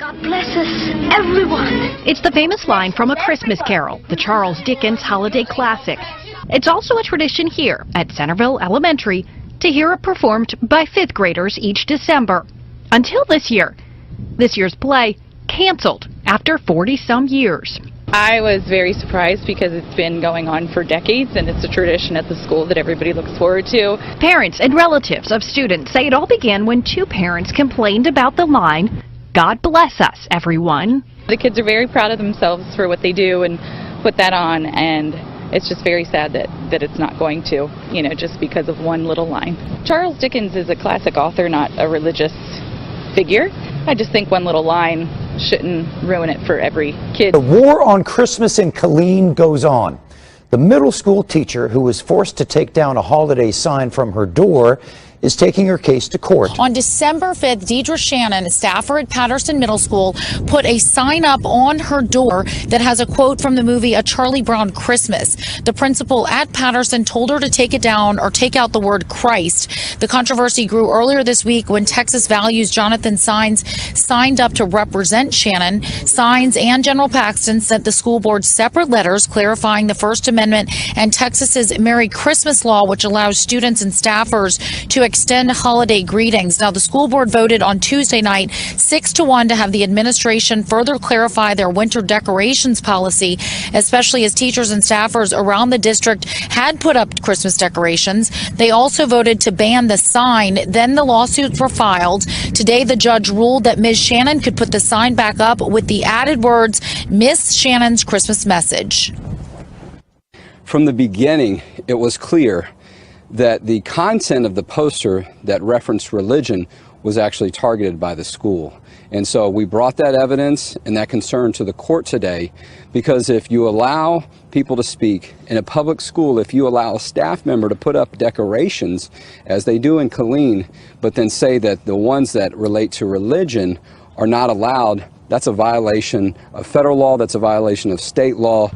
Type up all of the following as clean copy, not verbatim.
God bless us, everyone. It's the famous line from A Christmas Carol, the Charles Dickens holiday classic. It's also a tradition here at Centerville Elementary to hear it performed by 5th graders each December. Until this year. This year's play canceled after 40-some years. I was very surprised because it's been going on for decades and it's a tradition at the school that everybody looks forward to. Parents and relatives of students say it all began when 2 parents complained about the line, "God bless us, everyone." The kids are very proud of themselves for what they do and put that on, and it's just very sad that it's not going to, just because of one little line. Charles Dickens is a classic author, not a religious figure. I just think one little line shouldn't ruin it for every kid. The war on Christmas in Killeen goes on. The middle school teacher who was forced to take down a holiday sign from her door is taking her case to court. On December 5th, Deidre Shannon, a staffer at Patterson Middle School, put a sign up on her door that has a quote from the movie A Charlie Brown Christmas. The principal at Patterson told her to take it down or take out the word Christ. The controversy grew earlier this week when Texas Values Jonathan Saenz signed up to represent Shannon. Saenz and General Paxton sent the school board separate letters clarifying the First Amendment and Texas's Merry Christmas law, which allows students and staffers to extend holiday greetings. Now, the school board voted on Tuesday night 6-1 to have the administration further clarify their winter decorations policy, especially as teachers and staffers around the district had put up Christmas decorations. They also voted to ban the sign. Then the lawsuits were filed. Today, the judge ruled that Ms. Shannon could put the sign back up with the added words, "Miss Shannon's Christmas message." From the beginning, it was clear that the content of the poster that referenced religion was actually targeted by the school. And so we brought that evidence and that concern to the court today, because if you allow people to speak in a public school, if you allow a staff member to put up decorations, as they do in Killeen, but then say that the ones that relate to religion are not allowed, that's a violation of federal law, that's a violation of state law.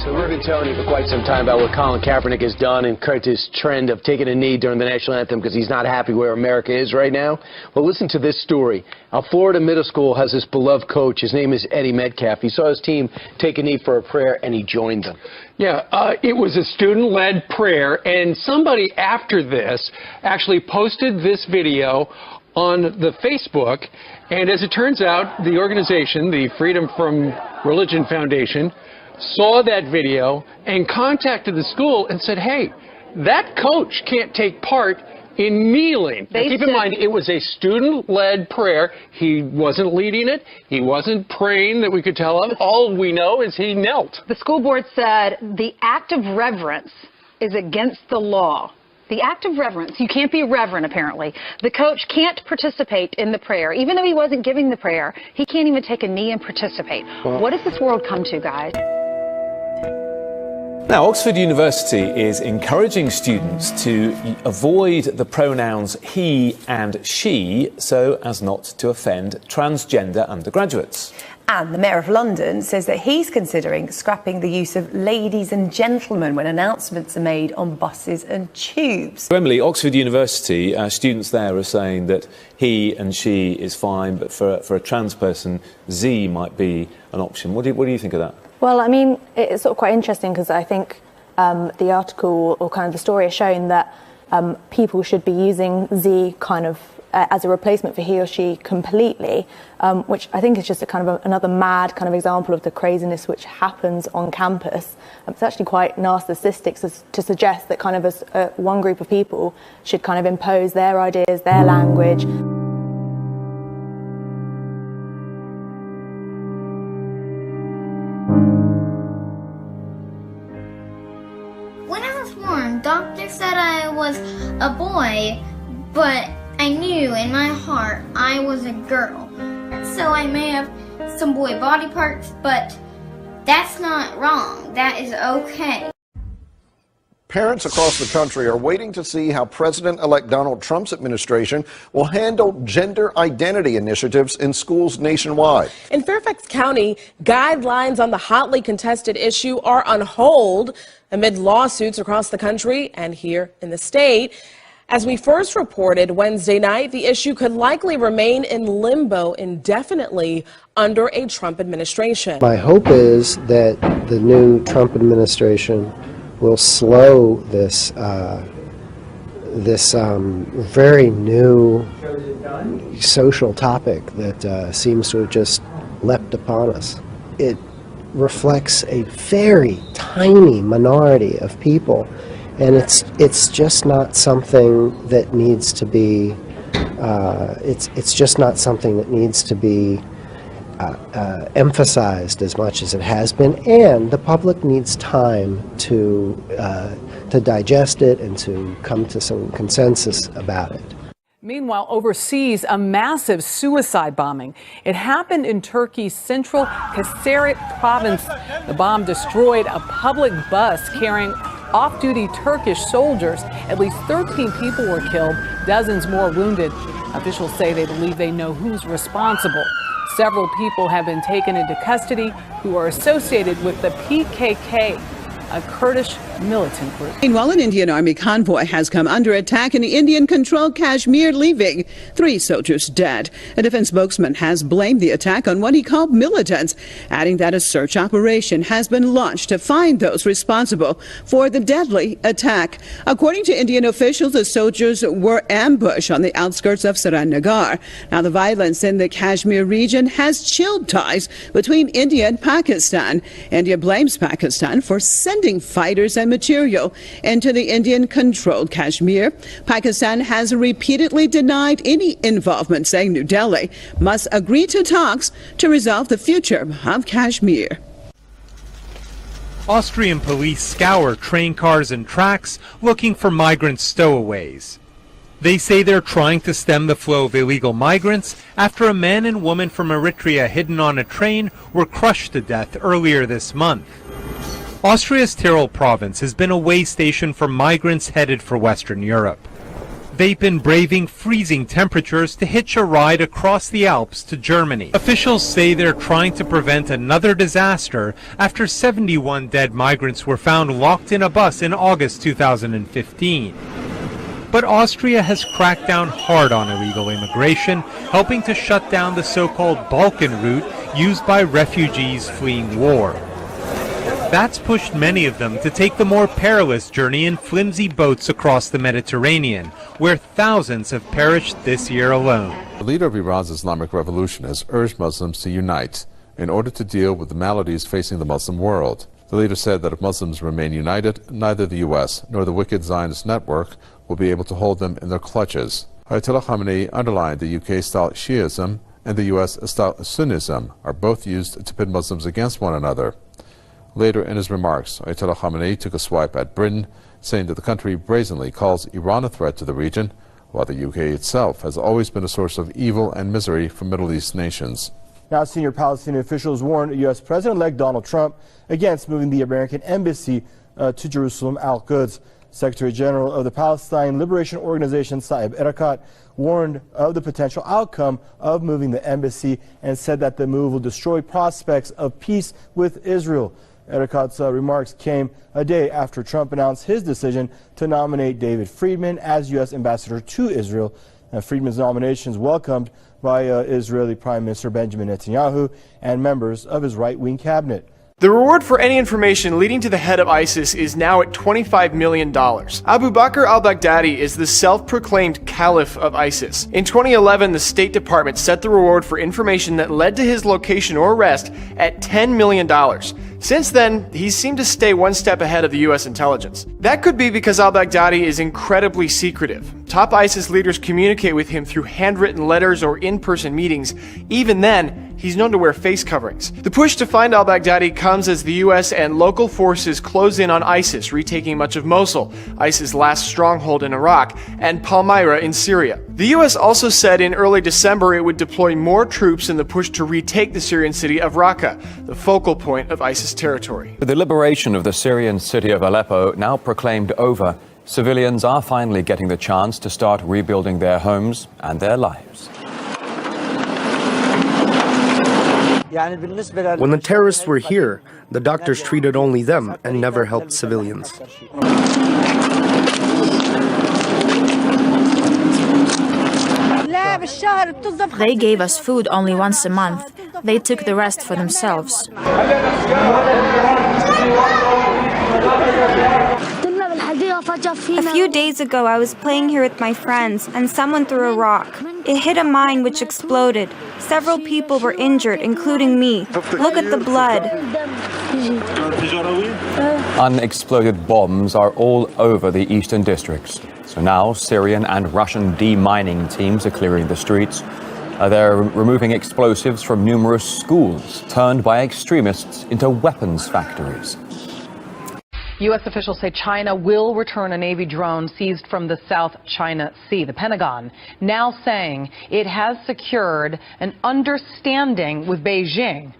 So we've been telling you for quite some time about what Colin Kaepernick has done and Curtis' trend of taking a knee during the national anthem because he's not happy where America is right now. Well, listen to this story. Our Florida middle school has this beloved coach. His name is Eddie Metcalf. He saw his team take a knee for a prayer, and he joined them. Yeah, it was a student-led prayer, and somebody after this actually posted this video on the Facebook, and as it turns out, the organization, the Freedom from Religion Foundation, saw that video and contacted the school and said, hey, that coach can't take part in kneeling. Now, keep in mind, it was a student-led prayer. He wasn't leading it. He wasn't praying that we could tell of. All we know is he knelt. The school board said the act of reverence is against the law. The act of reverence. You can't be reverent, apparently. The coach can't participate in the prayer. Even though he wasn't giving the prayer, he can't even take a knee and participate. What does this world come to, guys? Now, Oxford University is encouraging students to avoid the pronouns he and she so as not to offend transgender undergraduates. And the Mayor of London says that he's considering scrapping the use of ladies and gentlemen when announcements are made on buses and tubes. Emily, Oxford University, students there are saying that he and she is fine, but for a trans person, Z might be an option. What do you think of that? Well, I mean, it's sort of quite interesting because I think the article or kind of the story has shown that people should be using Z kind of as a replacement for he or she completely, which I think is just a kind of another mad kind of example of the craziness which happens on campus. It's actually quite narcissistic to suggest that kind of as one group of people should kind of impose their ideas, their language. When I was born, doctor said I was a boy, but I knew in my heart I was a girl. So I may have some boy body parts, but that's not wrong. That is okay. Parents across the country are waiting to see how President-elect Donald Trump's administration will handle gender identity initiatives in schools nationwide. In Fairfax County, guidelines on the hotly contested issue are on hold amid lawsuits across the country and here in the state. As we first reported Wednesday night, the issue could likely remain in limbo indefinitely under a Trump administration. My hope is that the new Trump administration will slow this very new social topic that seems to have just leapt upon us. It reflects a very tiny minority of people, and it's just not something that needs to be. It's just not something that needs to be emphasized as much as it has been, and the public needs time to digest it and to come to some consensus about it. Meanwhile, overseas, a massive suicide bombing. It happened in Turkey's central Kayseri province. The bomb destroyed a public bus carrying off-duty Turkish soldiers. At least 13 people were killed, dozens more wounded. Officials say they believe they know who's responsible. Several people have been taken into custody who are associated with the PKK, a Kurdish militant group. Meanwhile, an Indian Army convoy has come under attack in Indian-controlled Kashmir, leaving 3 soldiers dead. A defense spokesman has blamed the attack on what he called militants, adding that a search operation has been launched to find those responsible for the deadly attack. According to Indian officials, the soldiers were ambushed on the outskirts of Srinagar. Now, the violence in the Kashmir region has chilled ties between India and Pakistan. India blames Pakistan for sending fighters and material into the Indian-controlled Kashmir. Pakistan has repeatedly denied any involvement, saying New Delhi must agree to talks to resolve the future of Kashmir. Austrian police scour train cars and tracks looking for migrant stowaways. They say they're trying to stem the flow of illegal migrants after a man and woman from Eritrea hidden on a train were crushed to death earlier this month. Austria's Tyrol province has been a way station for migrants headed for Western Europe. They've been braving freezing temperatures to hitch a ride across the Alps to Germany. Officials say they're trying to prevent another disaster after 71 dead migrants were found locked in a bus in August 2015. But Austria has cracked down hard on illegal immigration, helping to shut down the so-called Balkan route used by refugees fleeing war. That's pushed many of them to take the more perilous journey in flimsy boats across the Mediterranean, where thousands have perished this year alone. The leader of Iran's Islamic Revolution has urged Muslims to unite in order to deal with the maladies facing the Muslim world. The leader said that if Muslims remain united, neither the U.S. nor the wicked Zionist network will be able to hold them in their clutches. Ayatollah Khamenei underlined the UK-style Shiism and the U.S.-style Sunnism are both used to pit Muslims against one another. Later in his remarks, Ayatollah Khamenei took a swipe at Britain, saying that the country brazenly calls Iran a threat to the region, while the UK itself has always been a source of evil and misery for Middle East nations. Now, senior Palestinian officials warned U.S. President-elect Donald Trump against moving the American embassy to Jerusalem Al-Quds. Secretary General of the Palestine Liberation Organization, Saeb Erekat, warned of the potential outcome of moving the embassy and said that the move will destroy prospects of peace with Israel. Erekat's remarks came a day after Trump announced his decision to nominate David Friedman as U.S. ambassador to Israel. Friedman's nomination is welcomed by Israeli Prime Minister Benjamin Netanyahu and members of his right-wing cabinet. The reward for any information leading to the head of ISIS is now at $25 million. Abu Bakr al-Baghdadi is the self-proclaimed caliph of ISIS. In 2011, the State Department set the reward for information that led to his location or arrest at $10 million. Since then, he seemed to stay one step ahead of the U.S. intelligence. That could be because al-Baghdadi is incredibly secretive. Top ISIS leaders communicate with him through handwritten letters or in-person meetings. Even then, he's known to wear face coverings. The push to find al-Baghdadi comes as the U.S. and local forces close in on ISIS, retaking much of Mosul, ISIS' last stronghold in Iraq, and Palmyra in Syria. The U.S. also said in early December it would deploy more troops in the push to retake the Syrian city of Raqqa, the focal point of ISIS territory. The liberation of the Syrian city of Aleppo now proclaimed over, civilians are finally getting the chance to start rebuilding their homes and their lives. When the terrorists were here, the doctors treated only them and never helped civilians. They gave us food only once a month. They took the rest for themselves. A few days ago, I was playing here with my friends, and someone threw a rock. It hit a mine, which exploded. Several people were injured, including me. Look at the blood. Unexploded bombs are all over the eastern districts. So now Syrian and Russian demining teams are clearing the streets. They're removing explosives from numerous schools turned by extremists into weapons factories. U.S. officials say China will return a Navy drone seized from the South China Sea. The Pentagon now saying it has secured an understanding with Beijing.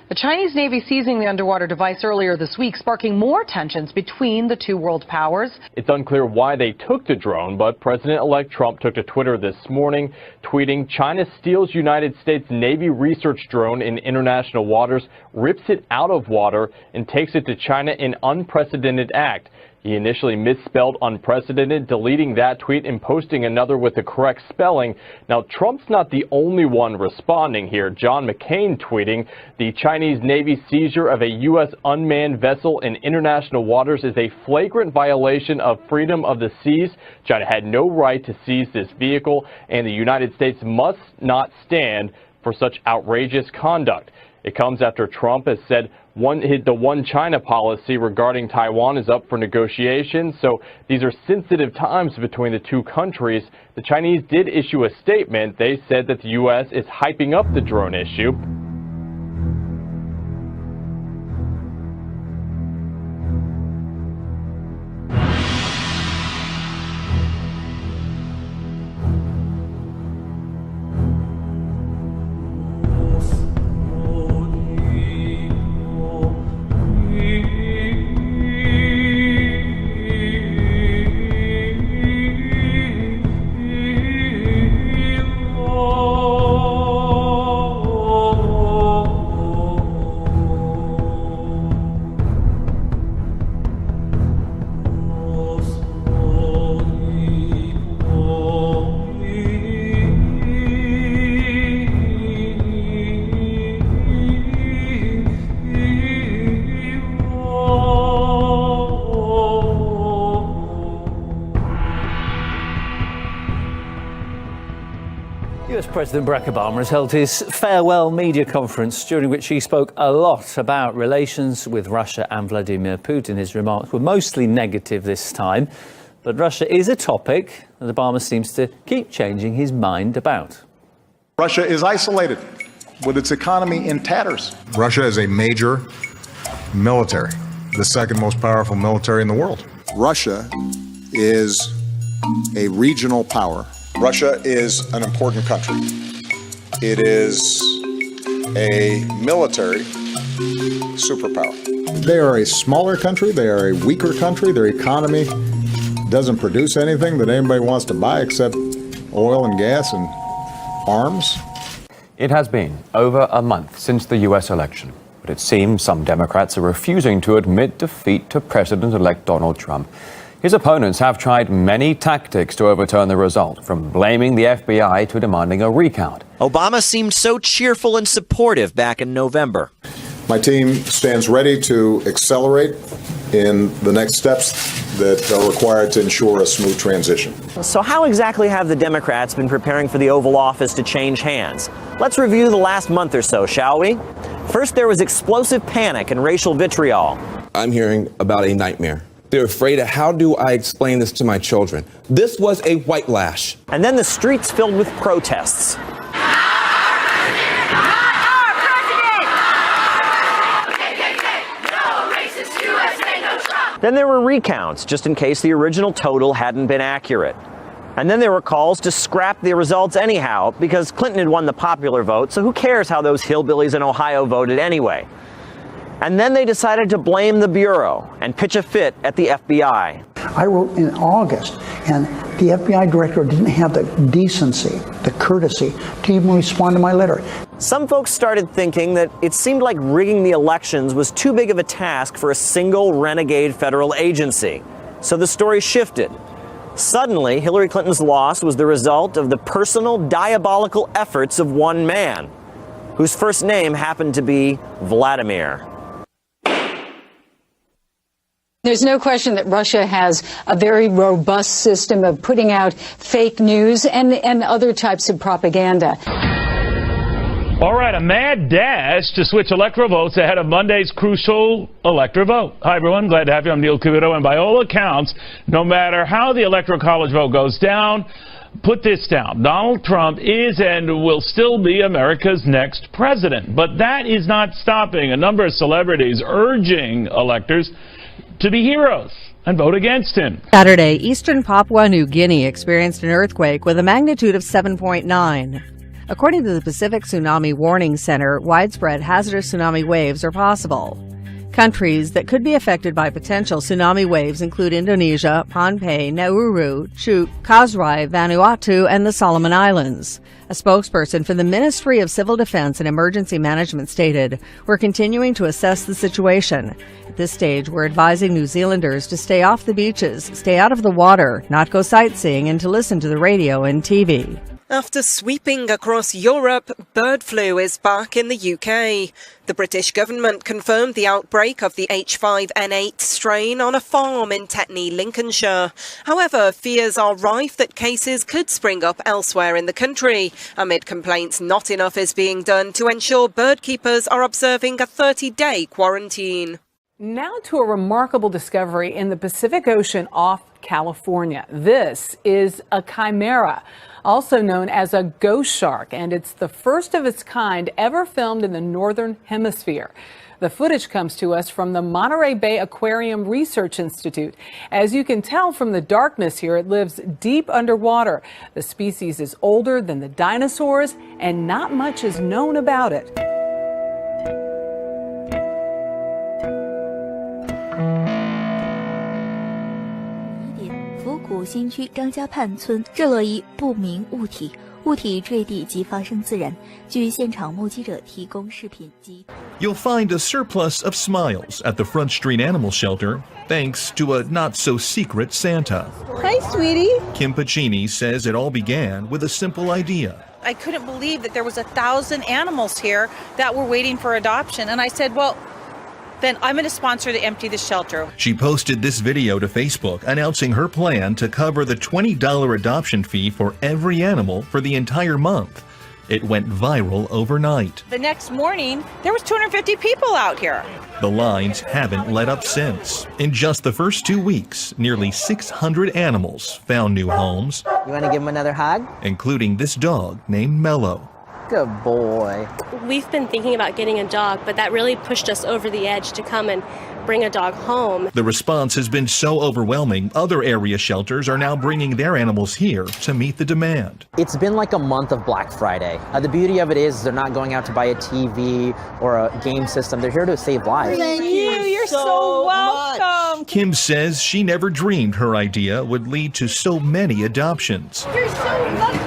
The Chinese Navy seizing the underwater device earlier this week, sparking more tensions between the two world powers. It's unclear why they took the drone, but President-elect Trump took to Twitter this morning, tweeting, "China steals United States Navy research drone in international waters, rips it out of water, and takes it to China in unprecedented act." He initially misspelled unprecedented, deleting that tweet and posting another with the correct spelling. Now, Trump's not the only one responding here. John McCain tweeting, "The Chinese Navy seizure of a U.S. unmanned vessel in international waters is a flagrant violation of freedom of the seas. China had no right to seize this vehicle, and the United States must not stand for such outrageous conduct." It comes after Trump has said the one China policy regarding Taiwan is up for negotiation. So these are sensitive times between the two countries. The Chinese did issue a statement. They said that the U.S. is hyping up the drone issue. US President Barack Obama has held his farewell media conference, during which he spoke a lot about relations with Russia and Vladimir Putin. His remarks were mostly negative this time, but Russia is a topic that Obama seems to keep changing his mind about. Russia is isolated, with its economy in tatters. Russia is a major military, the second most powerful military in the world. Russia is a regional power. Russia is an important country. It is a military superpower. They are a smaller country. They are a weaker country. Their economy doesn't produce anything that anybody wants to buy except oil and gas and arms. It has been over a month since the U.S. election, but it seems some Democrats are refusing to admit defeat to President-elect Donald Trump. His opponents have tried many tactics to overturn the result, from blaming the FBI to demanding a recount. Obama seemed so cheerful and supportive back in November. My team stands ready to accelerate in the next steps that are required to ensure a smooth transition. So how exactly have the Democrats been preparing for the Oval Office to change hands? Let's review the last month or so, shall we? First, there was explosive panic and racial vitriol. I'm hearing about a nightmare. They're afraid of, how do I explain this to my children? This was a white lash. And then the streets filled with protests. Then there were recounts, just in case the original total hadn't been accurate. And then there were calls to scrap the results anyhow, because Clinton had won the popular vote, so who cares how those hillbillies in Ohio voted anyway? And then they decided to blame the Bureau and pitch a fit at the FBI. I wrote in August, and the FBI director didn't have the decency, the courtesy to even respond to my letter. Some folks started thinking that it seemed like rigging the elections was too big of a task for a single renegade federal agency. So the story shifted. Suddenly, Hillary Clinton's loss was the result of the personal diabolical efforts of one man, whose first name happened to be Vladimir. There's no question that Russia has a very robust system of putting out fake news and other types of propaganda. All right, a mad dash to switch electoral votes ahead of Monday's crucial electoral vote. Hi, everyone. Glad to have you. I'm Neil Cavuto, and by all accounts, no matter how the Electoral College vote goes down, put this down. Donald Trump is and will still be America's next president. But that is not stopping a number of celebrities urging electors to be heroes and vote against him. Saturday, eastern Papua New Guinea experienced an earthquake with a magnitude of 7.9. According to the Pacific Tsunami Warning Center, widespread hazardous tsunami waves are possible. Countries that could be affected by potential tsunami waves include Indonesia, Pohnpei, Nauru, Chuuk, Kosrae, Vanuatu, and the Solomon Islands. A spokesperson for the Ministry of Civil Defense and Emergency Management stated, "We're continuing to assess the situation. At this stage, we're advising New Zealanders to stay off the beaches, stay out of the water, not go sightseeing, and to listen to the radio and TV." After sweeping across Europe, bird flu is back in the UK. The British government confirmed the outbreak of the H5N8 strain on a farm in Tetney, Lincolnshire. However, fears are rife that cases could spring up elsewhere in the country. Amid complaints not enough is being done to ensure bird keepers are observing a 30-day quarantine. Now to a remarkable discovery in the Pacific Ocean off California. This is a chimera, also known as a ghost shark, and it's the first of its kind ever filmed in the Northern Hemisphere. The footage comes to us from the Monterey Bay Aquarium Research Institute. As you can tell from the darkness here, it lives deep underwater. The species is older than the dinosaurs, and not much is known about it. 佛谷新区张家畔村坠落一不明物体，物体坠地即发生自燃。据现场目击者提供视频及。You'll find a surplus of smiles at the Front Street Animal Shelter, thanks to a not-so-secret Santa. Hi, sweetie. Kim Pacini says it all began with a simple idea. I couldn't believe that there was 1,000 animals here that were waiting for adoption, and I said, well, then I'm going to sponsor to empty the shelter. She posted this video to Facebook announcing her plan to cover the $20 adoption fee for every animal for the entire month. It went viral overnight. The next morning, there was 250 people out here. The lines haven't let up since. In just the first 2 weeks, nearly 600 animals found new homes. You want to give him another hug? Including this dog named Mello. Good boy. We've been thinking about getting a dog, but that really pushed us over the edge to come and bring a dog home. The response has been so overwhelming, other area shelters are now bringing their animals here to meet the demand. It's been like a month of Black Friday. The beauty of it is they're not going out to buy a TV or a game system. They're here to save lives. Thank you. You're so welcome. Kim says she never dreamed her idea would lead to so many adoptions. You're so lucky.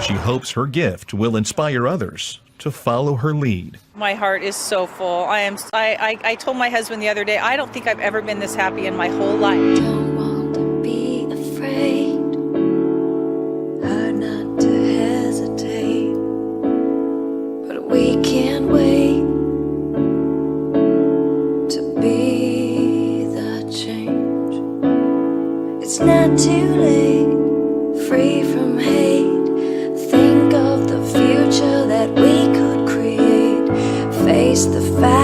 She hopes her gift will inspire others to follow her lead. My heart is so full. I told my husband the other day, I don't think I've ever been this happy in my whole life. Don't want to be afraid, hard not to hesitate, but we can't wait to be the change. It's not too late, free from hate. Think of the future that we could create. Face the fact